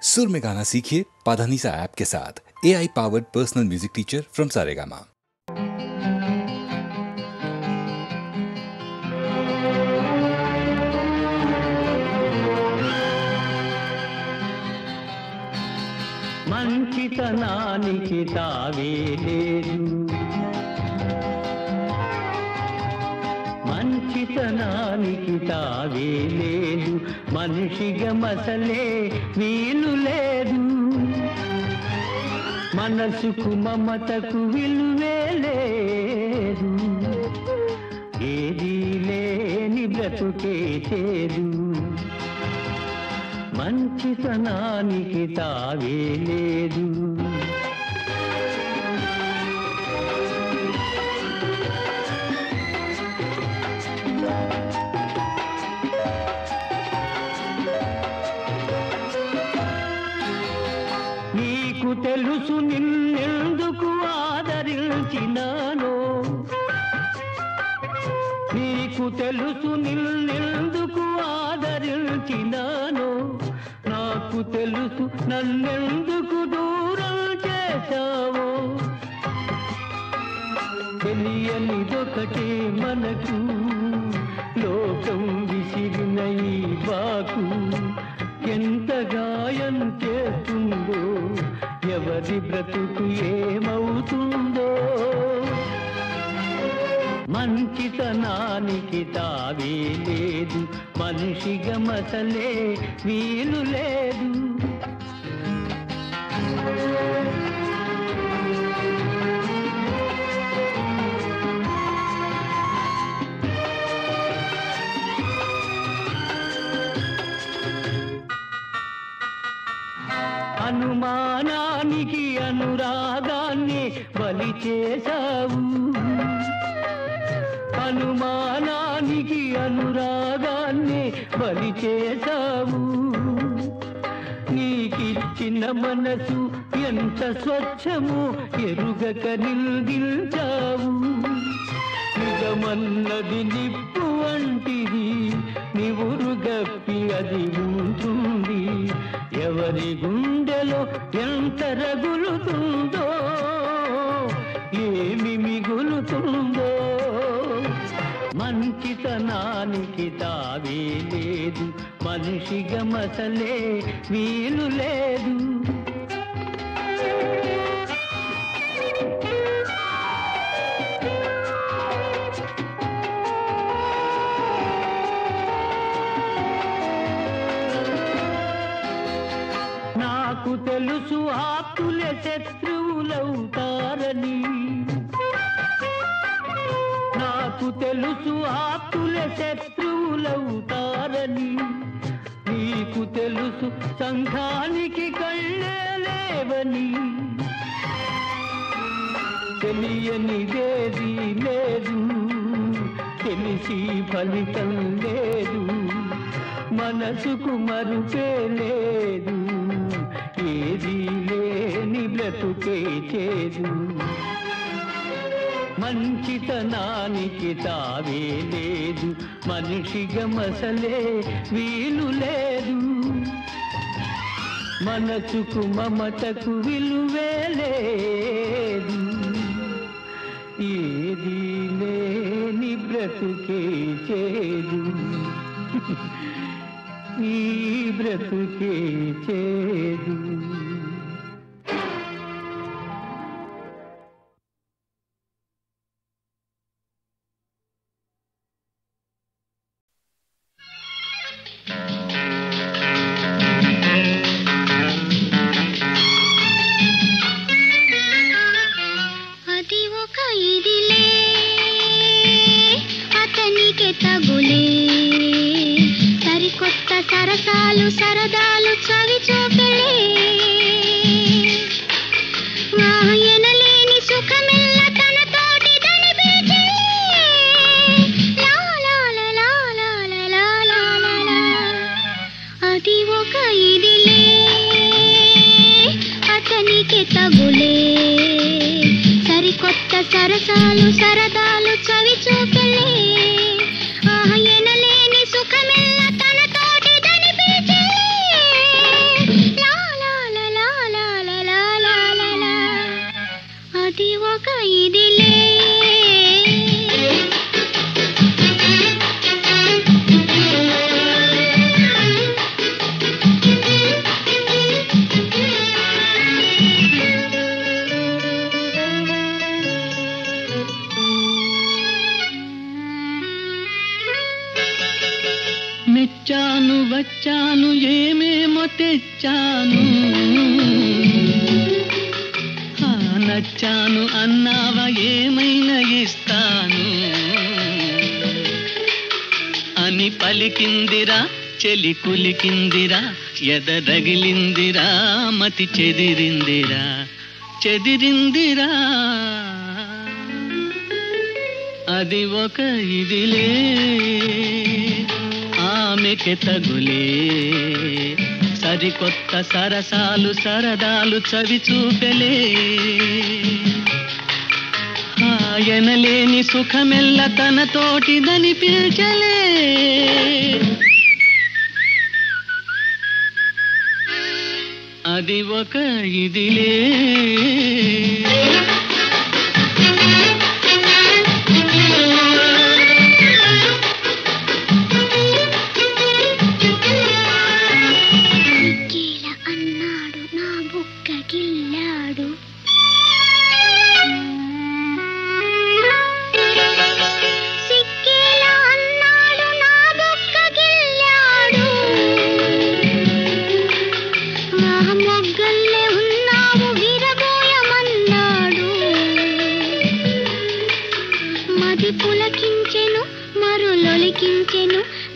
सुर में गाना सीखिए पाधानीसा ऐप के साथ। AI powered personal music teacher from Saregama. మంచితనానికి తావే లేదు, మంచితనానికి తావే లేదు, మనిషిగా మసలే వీలు లేదు, మనసుకు మమతకు విలువే లేదు, ఏదీ లేని బ్రతుకే చేదు, మంచితనానికి తావే లేదు. నీకు తెలుసు నిన్నెందుకు ఆదరించినానో, నీకు తెలుసు నిన్నెందుకు ఆదరించినానో, నాకు తెలుసు నన్నెందుకు దూరం చేశావో, తెలియనిదొకటే మనకు లోకం విసిరిన ఈ బాకు ఎంత గాయం చేస్తుందో, ఎవరి బ్రతుకు ఏమవుతుందో, మంచితనానికి తావే లేదు, మనిషిగా మసలే వీలు లేదు. అనుమానానికి అనురాగాన్ని బలి చేశావు, అనుమానానికి అనురాగాన్ని బలి చేశావు, నీకిచ్చిన మనసు ఎంత స్వచ్ఛమో ఎరుగక నిందించావు, నిజమన్నది నిప్పు వంటిది, నివురుగప్పి అది ఉంటుంది, ఎవరి గుండెలో ఎంత రగులుతుందో, ఏమి మిగులుతుందో, మంచితనానికి తావే లేదు, మనిషిగా మసలే వీలు లేదు. నాకు తెలుసు ఆప్తులే శత్రువులవుతారని, నాకు తెలుసు ఆప్తులే శత్రువులవుతారని, నీకు తెలుసు సంఘానికి కళ్ళే లేవని, తెలియనిదేది లేదు, తెలిసి ఫలితం లేదు, మనసుకు మరుపే లేదు, ఏదీ లేని బ్రతుకే చేదు, మంచితనానికి తావే లేదు, మనిషిగా మసలే వీలు లేదు, మనసుకు మమతకు విలువే లేదు, ఏదీ లేని బ్రతుకే చేదు, ఈ బ్రతుకే చేదు. సరసాలు సరదాలు చవి చూపెళ్ళే ఎనలేని సుఖమెల్ల తన తోటి దనిపించే అది ఒక ఇదిలే అతనికి తగులే సరికొత్త సరసాలు సరదాలు చవి చూపెళ్ళే ఎనలేని సుఖమెల్ల తన తోటి దనిపించే వచ్చాను ఏమేమో తెచ్చాను నచ్చాను అన్నావా ఏమైనా ఇస్తాను అని పలికిందిరా చెలి కులికిందిరా ఎదరగిలిందిరా మతి చెదిరిందిరా చెదిరిందిరా అది ఒక ఇదిలే ఆమెకి తగులే సరికొత్త సరసాలు సరదాలు చవి చూపెలే ఆయనలేని సుఖమెల్ల తనతోటిదని పిల్చలే అది ఒక ఇదిలే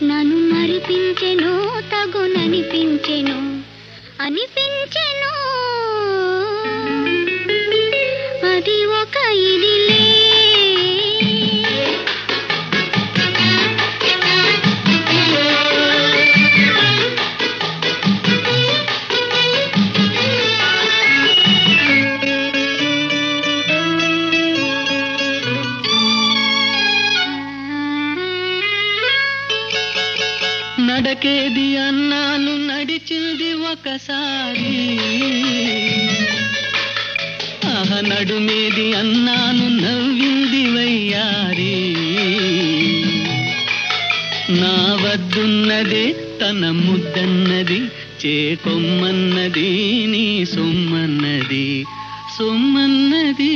నన్ను మరిపించెను తగుననిపించెను అనిపించెను అది ఒక ఇదిలే నడకేది అన్నాను నడిచింది ఒకసారి నడుమేది అన్నాను నవ్వింది వయ్యారి నా వద్దున్నది తన ముద్దన్నది చేకొమ్మన్నది నీ సొమ్మన్నది సొమ్మన్నది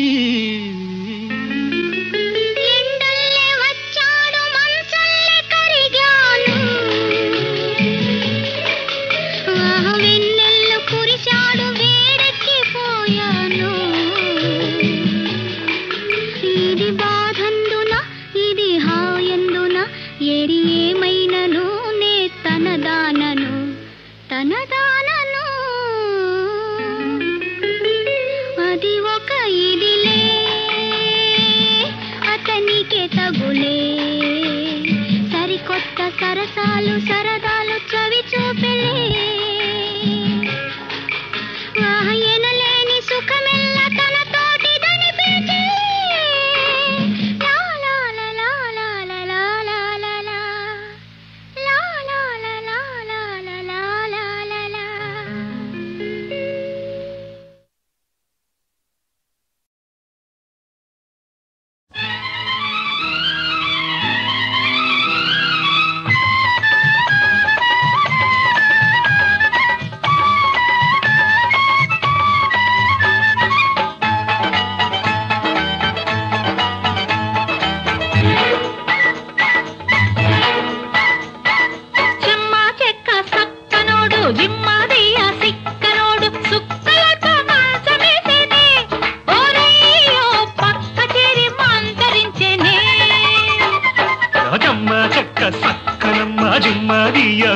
అది ఒక ఇదిలే అతనికే తగులే సరికొత్త సరసాలు సరదాలు చవి చూపెలే ఎనలేని సుఖమెల్ల తనతోటిదని పిలిచే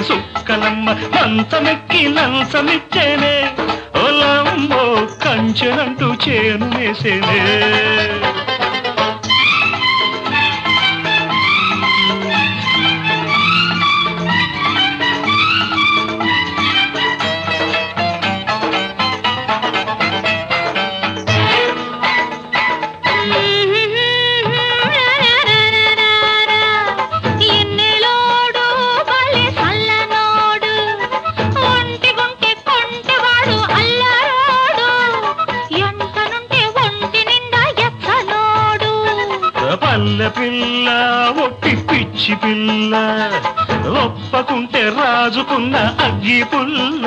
సుక్కలమ్మ మంచమెక్కి లంచమిచ్చేనే ఓలమ్మో కంచెనంటూ చేను వేసేనే పిల్ల ఒట్టి పిచ్చి పిల్ల ఒప్పకుంటే రాజుకున్న అగ్గి పుల్ల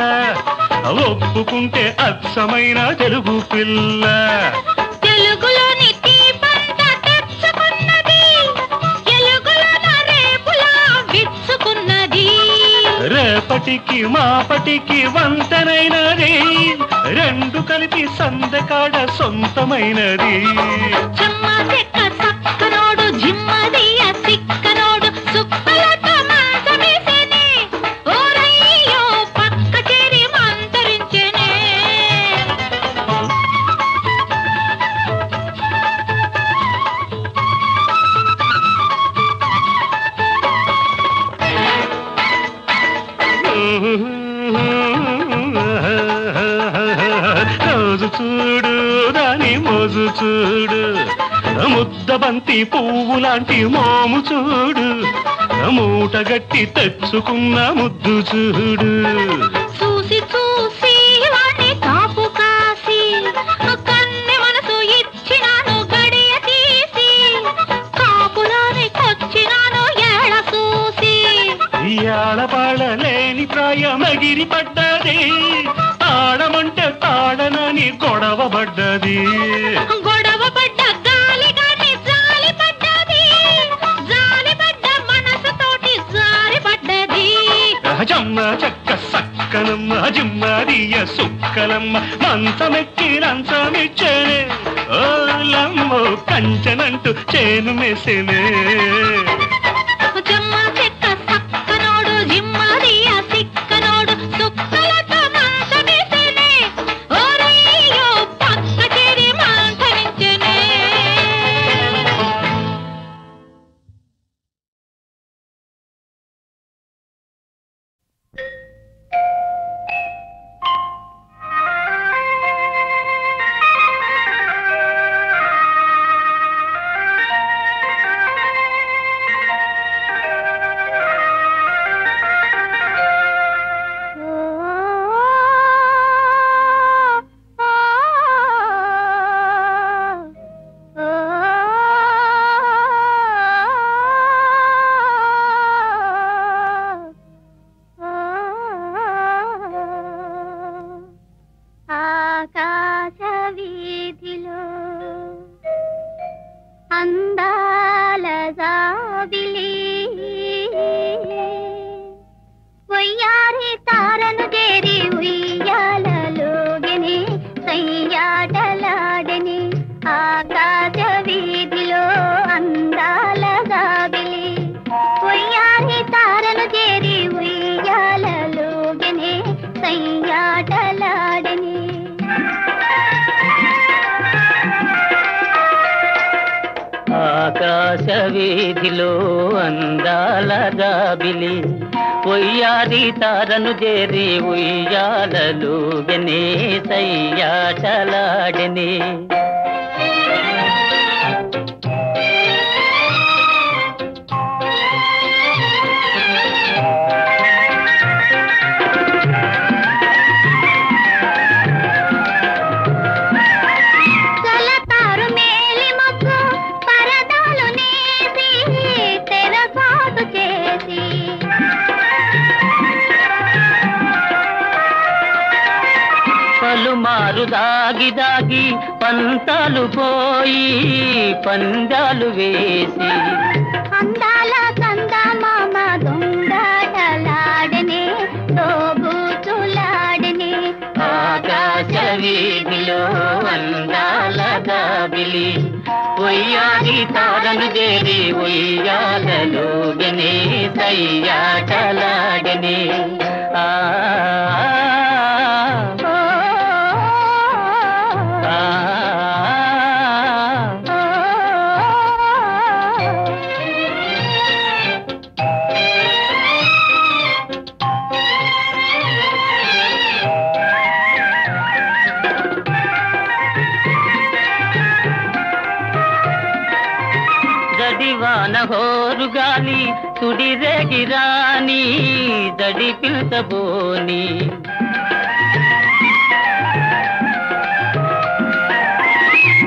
ఒప్పుకుంటే అచ్చమైన తెలుగు పిల్ల తెలుగులోని తీపంతా తెచ్చుకున్నది ఎలుగులోన రేపులా విచ్చుకున్నది రేపటికి మాపటికి వంతనైనది రెండు కలిపి సందకాడ సొంతమైనది చెమ్మ చెక్క సక్కనోడు జిమ్మదియ సిక్కనోడు సుక్కలతో మంచమేసేనే ఓరయ్యో పక్క చేరి మంతరించెనే రోజు చూడు దాని మోజు చూడు ముద్దబంతి పువ్వు లాంటి మోము చూడు మూటగట్టి తెచ్చుకున్న ముద్దు చూడు చూసి చూసి వాణ్ణి కాపు కాసి కన్నె మనసు ఇచ్చినాను గడియ తీసి కాపులోని కొచ్చినాను ఏళ చూసి ఏళపాళలేని ప్రాయమగిరి పడ్డది తాడమంటే తాడనని గొడవ పడ్డది గొడవ పడ్డ గాలి గాని జాలి పడ్డది జాలి పడ్డ మనసుతోటి జారి పడ్డది జమ్మ చెక్క సక్కనమ్మ జిమ్మదియ సుక్కలమ్మ మంచమెక్కి లంచమిచ్చేనే ఓలమ్మో కంచనంటూ చేను మెసేనే చెమ్మ చెక్క సక్కనోడు జిమ్మదియ సిక్కనోడు సుక్కలతో మంచమేసేనే ఓరయ్యో పక్క చేరి మంతరించెనే ఆకాశ వీధిలో అందాల జాబిలి వయ్యారి తారను చేరి ఉయ్యాలలోగని సయ్యాటలాడని ఆకాశ వీధిలో అందాల జాబిలి వయ్యారి తారను చేరి ఉయ్యాలలోగని సయ్యాటలాడని ఆకాశ వీధిలో అందాల జాబిలి పొయ్యాది తారను చేరి ఉయ్యాలలుగనే సయ్యాటలాడని కలతారు మేలి మొగ్గు పరదాలు నేసి తెరసాటు చేసి పలుమారు దాగి దాగి పంతాలు పోయి పందాలు వేసి అందాల చందమామ దొంగలాడనే తోబూచులాడనే ఆకాశ వీధిలో అందాల జాబిలి ఉయ్యాలి తారను చేరి ఉయ్యాలలుగనే సయ్యాటలాడనే ఆ దడివాన హోరుగాలి సుడిరేగిరాని దడి పిలుతబోని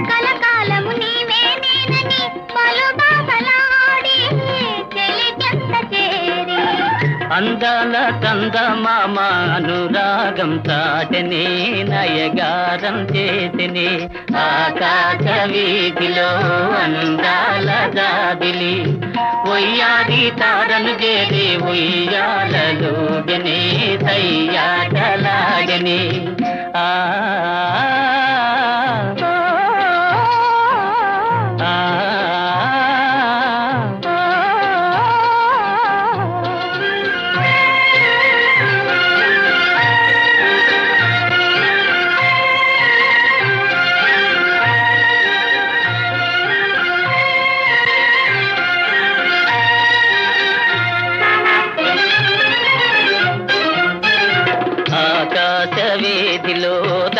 కలకాలము నీవే నేనని పలు బాబలాడి చెలికెంత చేరి అందాల చందమామ అనురాగం చాటని నయగారం చేతిని ఆకాశ వీధిలో అందాల జాబిలి ఒయ్యారి తారను చేరి ఉయ్యాలలోగని సయ్యాటలాగని ఆ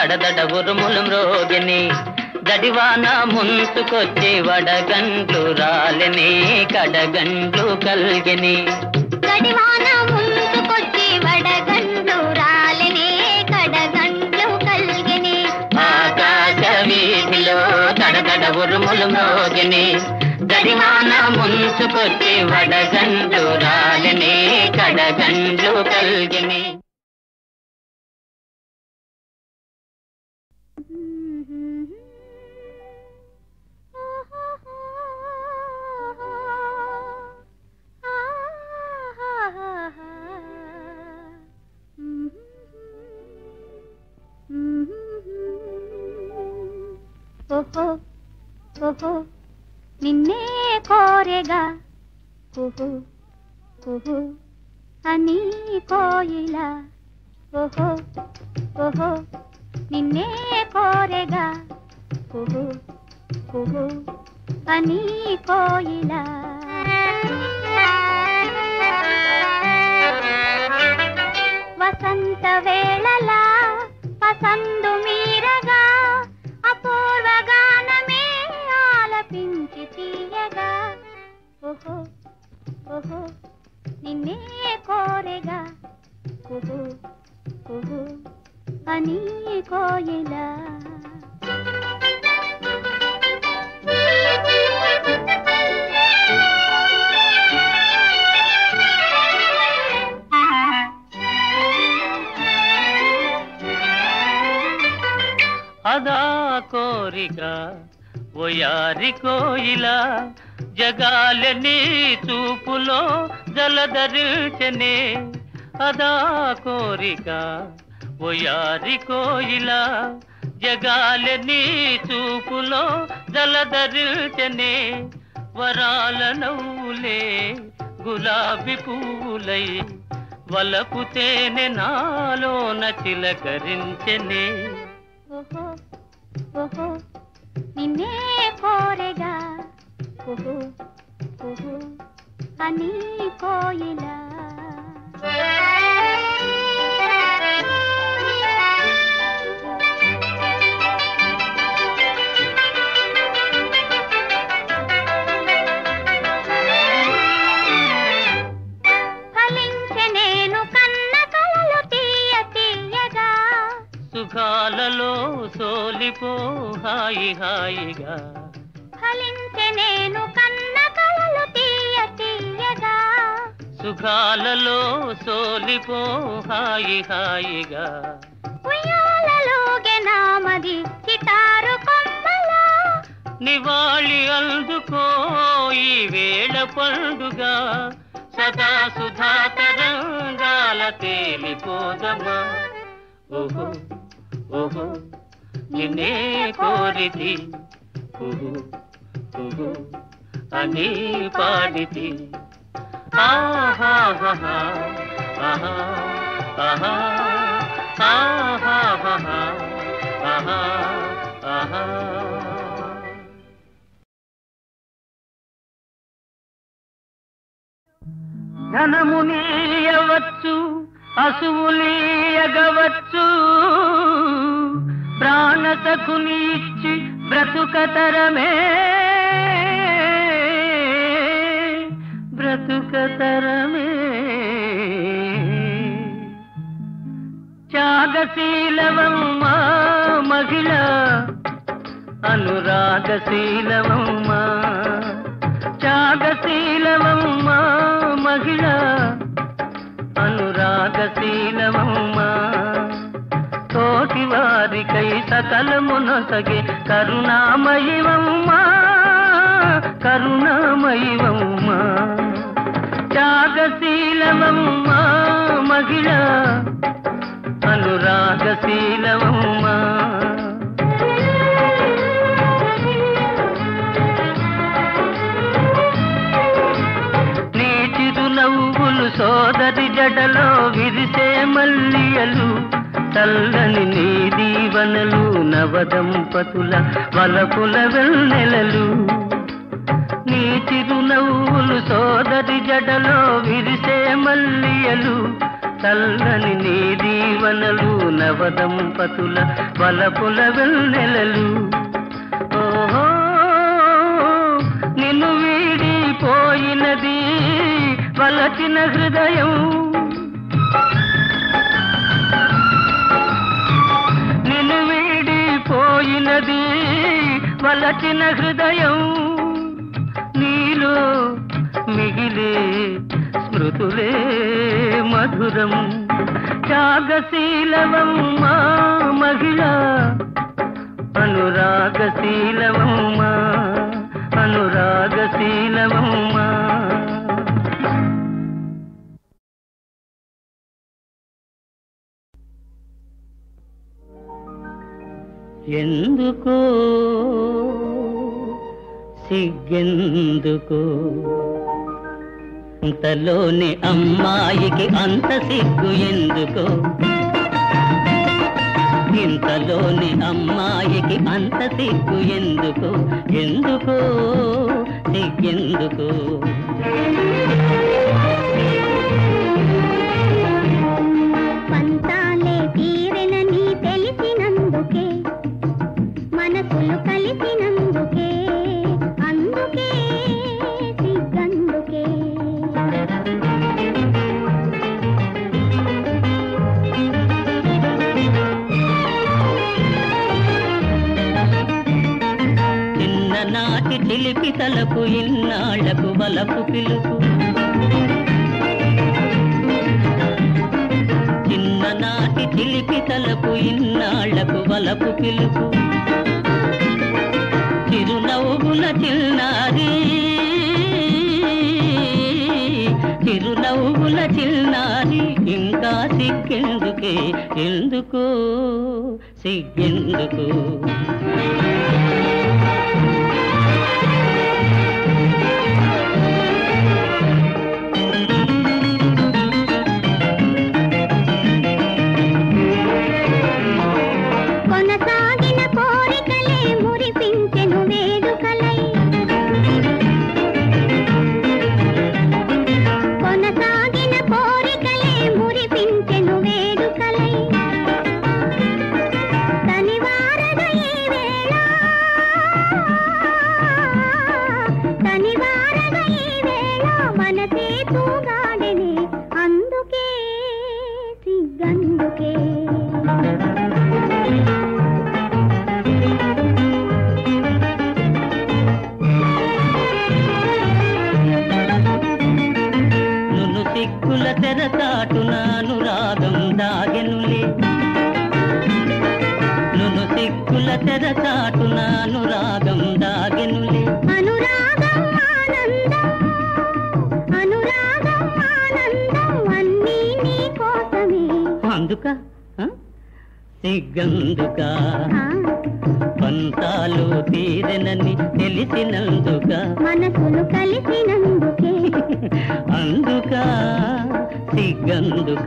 దడదడ ఉరుములు మ్రోగిని దడివాన ముంచుకొచ్చి వడగండ్లు రాలని కడగండ్లు కల్గిని గడివాన ముంచుకొచ్చి వడగండ్లు రాలని కడగండ్లు కల్గిని ఆకాశ వీధిలో దడదడ ఉరుములు మ్రోగిని దడివాన ముంచుకొచ్చి వడగండ్లు రాలని కడగండ్లు కల్గిని ఓహో ఓహో నిన్నే కోరెగా ఓహో ఓహో అని కోయిలా ఓహో ఓహో నిన్నే కోరెగా ఓహో ఓహో అని కోయిలా వసంత వేళలా పసందు మీరగా అపూర్వ గానమే ఆలపించి తీయగా ఓహో ఓహో నిన్నే కోరెగా ఓహో ఓహో అని కోయిలా అదా కోరిక ఓయారి కోయిలా జగాలని చూపులో జలధరించనే అదా కోరిక ఓయారి కోయిలా జగాలని చూపులో జలధరించనే వరాల నవ్వులే గులాబీ పూలై వలపు తేనె నాలోన చిలకరించనే ఓహో ఓహో నిన్నే కోరెగా ఓహో ఓహో అని కోయిలా సుఖాలలో సోలిపో హాయి హాయిగా ఫలించే నేను కన్న కలలు తీయ తీయగా సుఖాలలో సోలిపో హాయి హాయిగా ఉయ్యాలలోగే నామది చిటారు కొమ్మలా నివాళి అందుకో ఈ వేళ పండుగ సదా సుధా తరంగాల తేలిపోదమా ఓహో ఓహో నిన్నే కోరితి ఓహో ఓహో అని పాడితి ఆహా ఆహా ఆహా ఆహా ఆహా ఆహా ఆహా ధనమునీయవచ్చు అసువులీయగవచ్చు ప్రాణసఖునిచ్చి బ్రతుకతరమే బ్రతుకతరమే త్యాగశీలవమ్మా మహిళ అనురాగశీలవమ్మా త్యాగశీలవమ్మా మహిళ త్యాగశీలమమ్మా తోటి వారికై సకలమునొసగే కరుణామయివమ్మా కరుణామయివమ్మా త్యాగశీలమమ్మా మహిళ అనురాగశీలమమ్మా నీ చిరునవ్వులు సోదరి జడలో విరిసే మల్లియలు చల్లని నీ దీవనలు నవదంపతుల వలపుల వెన్నెలలు నీ చిరునవ్వులు సోదరి జడలో విరిసే మల్లియలు చల్లని నీ దీవనలు నవదంపతుల వలపుల వెన్నెలలు ఓహో నిన్ను వీడిపోయినది వలచిన హృదయం నిన్ను వీడిపోయినది వలచిన హృదయం నీలో మిగిలే స్మృతులే మధురం త్యాగశీలవమ్మా మహిళ అనురాగశీలవమ్మా అనురాగశీలవమ్మా ఎందుకో సిగ్గెందుకో ఇంతలోని అమ్మాయికి అంత సిగ్గు ఎందుకో ఇంతలోని అమ్మాయికి అంత సిగ్గు ఎందుకో ఎందుకో సిగ్గెందుకో పంతాలే తీరెనని తెలిసినందుకే మనసులు కలిసినందుకే అందుకే సిగ్గందుకే చిన్ననాటి చిలిపి తలకు ఇన్నాళ్లకు వలపు పిలుపు చిన్ననాటి చిలిపి తలకు ఇన్నాళ్లకు వలపు పిలుపు చిరునవ్వుల చిన్నారి చిరునవ్వుల చిన్నారి ఇంకా సిగ్గెందుకే ఎందుకో సిగ్గెందుకు కొనసాగిన కోరికలే మురిపించెను వేడుకలై కొనసాగిన కోరికలే మురిపించెను వేడుకలై తనివారగ ఈ వేళ తనివారగ ఈ వేళ మనసే తూగాడెనే అందుకే సిగ్గందుకే నును సిగ్గుల తెరచాటున అనురాగం దాగెనులే నును సిగ్గుల తెరచాటున అనురాగం దాగెనులే అనురాగం ఆనందం అనురాగం ఆనందం అన్నీ నీ కోసమే అందుక సిగ్గందుక ఆ, పంతాలు తీరెనని తెలిసినందుక మనసులు కలిసినందుకే అందుక సిగ్గందుక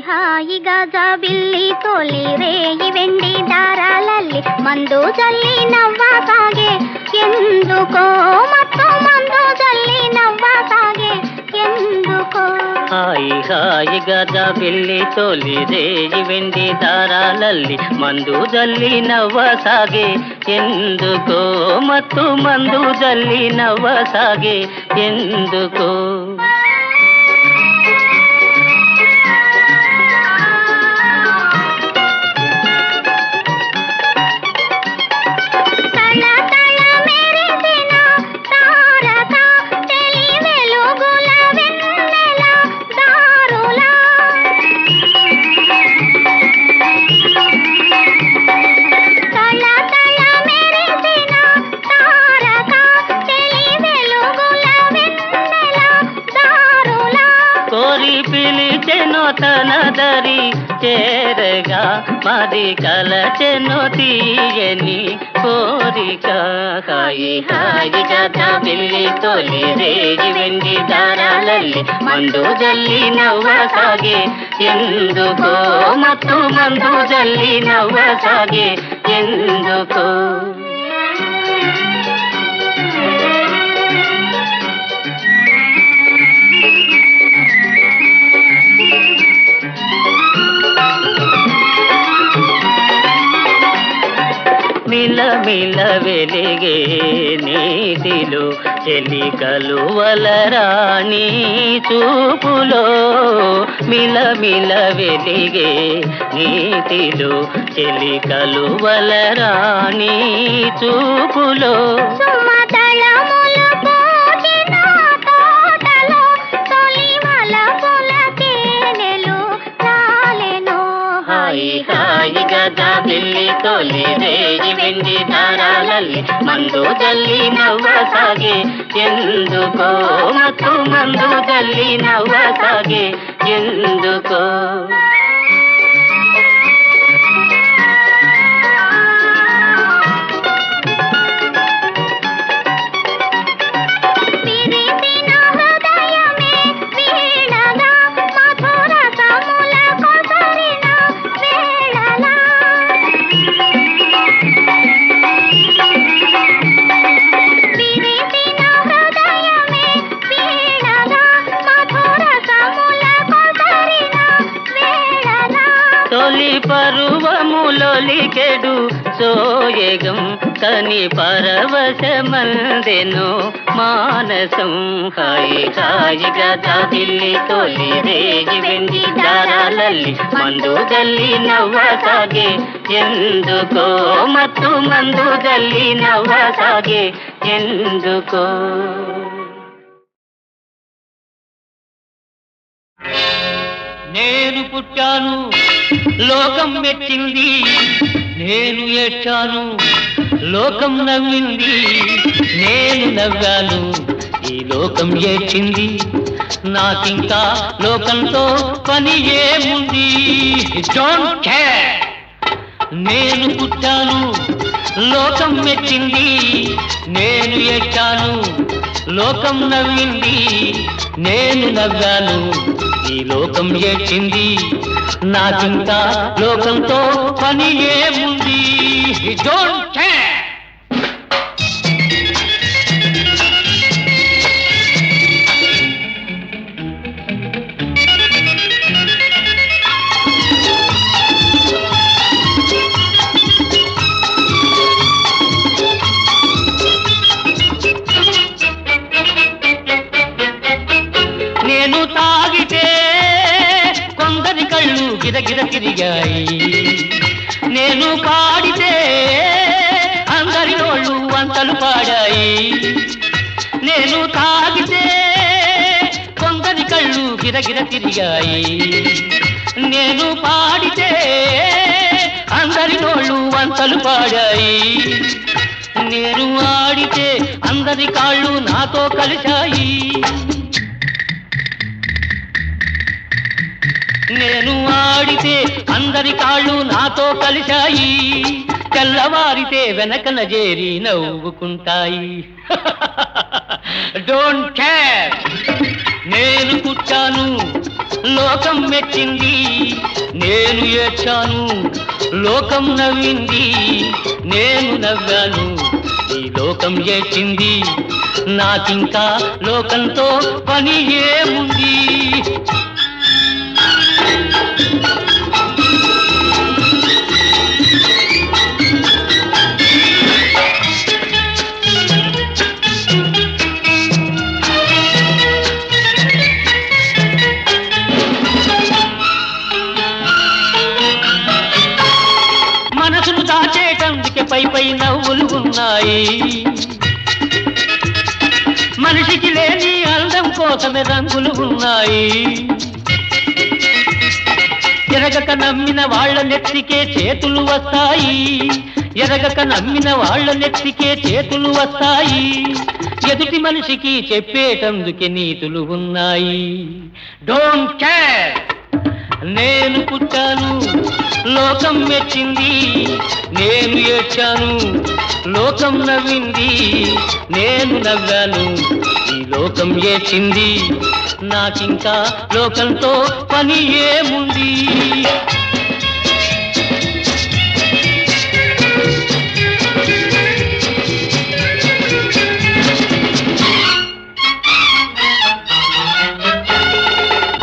ಹಾಯಿಗ ಜಾಬಿಲ್ಲಿ ತೋಲಿ ರೇಯಿ ವೆಂಡಿ ದಾರಾಲಲ್ಲಿ ಮಂದು ಜಲ್ಲಿ ನವ್ವ ಸಾಗೆ ಎಂದುಕೋ ಮತ್ತು ಮಂದು ಜಲ್ಲಿ ನವ್ವ ಸಾಗೆ ಎಂದುಕೋ ಹಾಯಿಗ ಜಾಬಿಲ್ಲಿ ತೋಲಿ ರೇಯಿ ವೆಂಡಿ ದಾರಾಲಲ್ಲಿ ಮಂದು ಜಲ್ಲಿ ನವ್ವ ಸಾಗೆ ಎಂದುಕೋ ಮತ್ತು ಮಂದು ಜಲ್ಲಿ ನವ್ವ ಸಾಗೆ ಎಂದುಕೋ తనదరి చేరగా మరి కలచెను తీయని కోరిక హాయిగా జాబిల్లి తొలి రేగి వెండి దారాలಲ್ಲಿ మందు జల్లి నవ్వ సాగే ఎందుకో ಮತ್ತು మందు జల్లి నవ్వ సాగే ఎందుకో మిల వెలిగే నీటిలో చెలి కలువలరాణి చూపులో మిల వెలిగే నీటిలో చెలి కలువలరాణి చూపులో హాయిగా జాబిల్లి తొలి రేగి వెండి దారాలಲ್ಲಿ మందు జల్లి నవ్వ సాగే ఎందుకో ಮತ್ತು మందు జల్లి నవ్వ సాగే ఎందుకో పరువములొలికెడు సోయగం కని పరవశమందెను మానసం హాయిగా జాబిల్లి తొలి రేగి వెండి దారాలಲ್ಲಿ మందు జల్లి నవ్వ సాగే ఎందుకో ಮತ್ತು మందు జల్లి నవ్వ సాగే ఎందుకో నేను పుట్టాను లోకం మెచ్చింది నేను ఏడ్చాను లోకం నవ్వింది నేను నవ్వాను ఈ లోకం ఏడ్చింది నాకింకా లోకంతో పని ఏముంది డోంట్ కేర్ నేను పుట్టాను లోకం మెచ్చింది నేను ఏడ్చాను లోకం నవ్వింది నేను నవ్వాను ఈ లోకం ఏడ్చింది నాకింకా లోకంతో పని ఏముంది డోంట్ కేర్ నేను తాగితే కొందరి కళ్ళు గిరగిర తిరిగాయి నేను పాడితే అందరి నోళ్ళు వంతలు పాడాయి నేను తాగితే కొందరి కళ్ళు గిరగిర తిరిగాయి నేను పాడితే అందరి నోళ్ళు వంతలు పాడాయి నేను ఆడితే అందరి కాళ్ళు నాతో కలిశాయి నేను ఆడితే అందరి కాళ్ళు నాతో కలిశాయి, తెల్లవారితే వెనకన చేరి నవ్వుకుంటాయి. డోంట్ కేర్, నేను పుట్టాను లోకం మెచ్చింది, నేను ఏడ్చాను లోకం నవ్వింది, నేను నవ్వాను ఈ లోకం ఏడ్చింది, నాకింకా లోకంతో పని ఏముంది. మనసును దాచేటందుకే పై పై నవ్వులు ఉన్నాయి, మనిషికి లేని అందం కోసమే రంగులు ఉన్నాయి. ఎరగక నమ్మిన వాళ్ళ నెత్తికే చేతులు వస్తాయి, ఎరగక నమ్మిన వాళ్ళ నెత్తికే చేతులు వస్తాయి. ఎదుటి మనిషికి చెప్పేటందుకే నీతులు ఉన్నాయి. డోంట్ కేర్, నేను పుట్టాను లోకం మెచ్చింది, నేను ఏడ్చాను లోకం నవ్వింది, నేను నవ్వాను ఈ లోకం ఏడ్చింది, నాకింకా లోకంతో పని ఏముంది.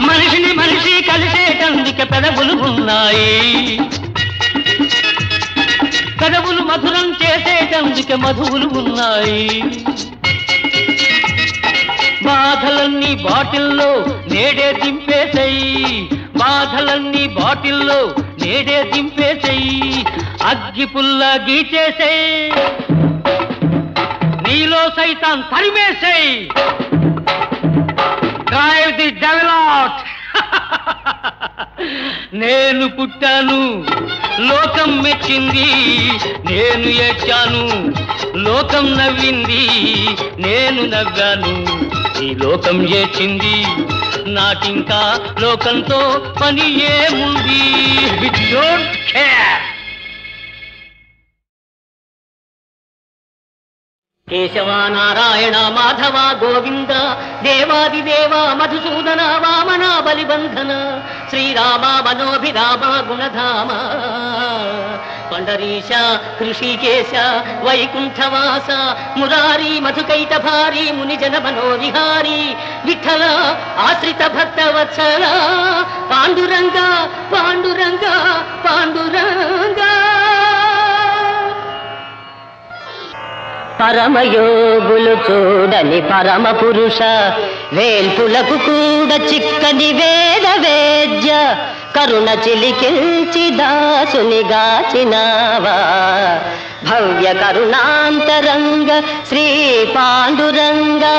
మనిషిని మనిషి కలిసేటందుకే పెదవులు ఉన్నాయి, పెదవులు మధురం చేసేటందుకే మధువులు ఉన్నాయి. బాధలన్నీ బాటిల్లో నేడే దింపేసేయి, బాధలన్నీ బాటిల్లో నేడే దింపేసేయి, అగ్గి పుల్ల గీచేసేయి, నీలో సైతాన్ తరిమేసేయి. Drive the devil out. నేను పుట్టాను లోకం మెచ్చింది, నేను ఏడ్చాను లోకం నవ్వింది, నేను నవ్వాను ఈ లోకం ఏడ్చింది, నాకింకా లోకంతో పని ఏముంది. Don't care. కేశవ నారాయణ మాధవ గోవింద దేవాదిదేవ మధుసూదన వామన బలిబంధన శ్రీరామ మనోభిరామ గుణధామ పండరీశ హృషికేశ వైకుంఠవాస మురారి మధుకైటభారి మునిజన మనోవిహారి విఠల ఆశ్రిత భక్త వత్సల పాండురంగ పాండురంగ పాండురంగ. పరమయోగులు చూడని పరమ పురుష వేల్పులకు కూడా చిక్కని వేద వేద్య కరుణ చిలికిల్చి దాసుని గాచినావా భవ్య కరుణాంతరంగ శ్రీ పాండురంగా.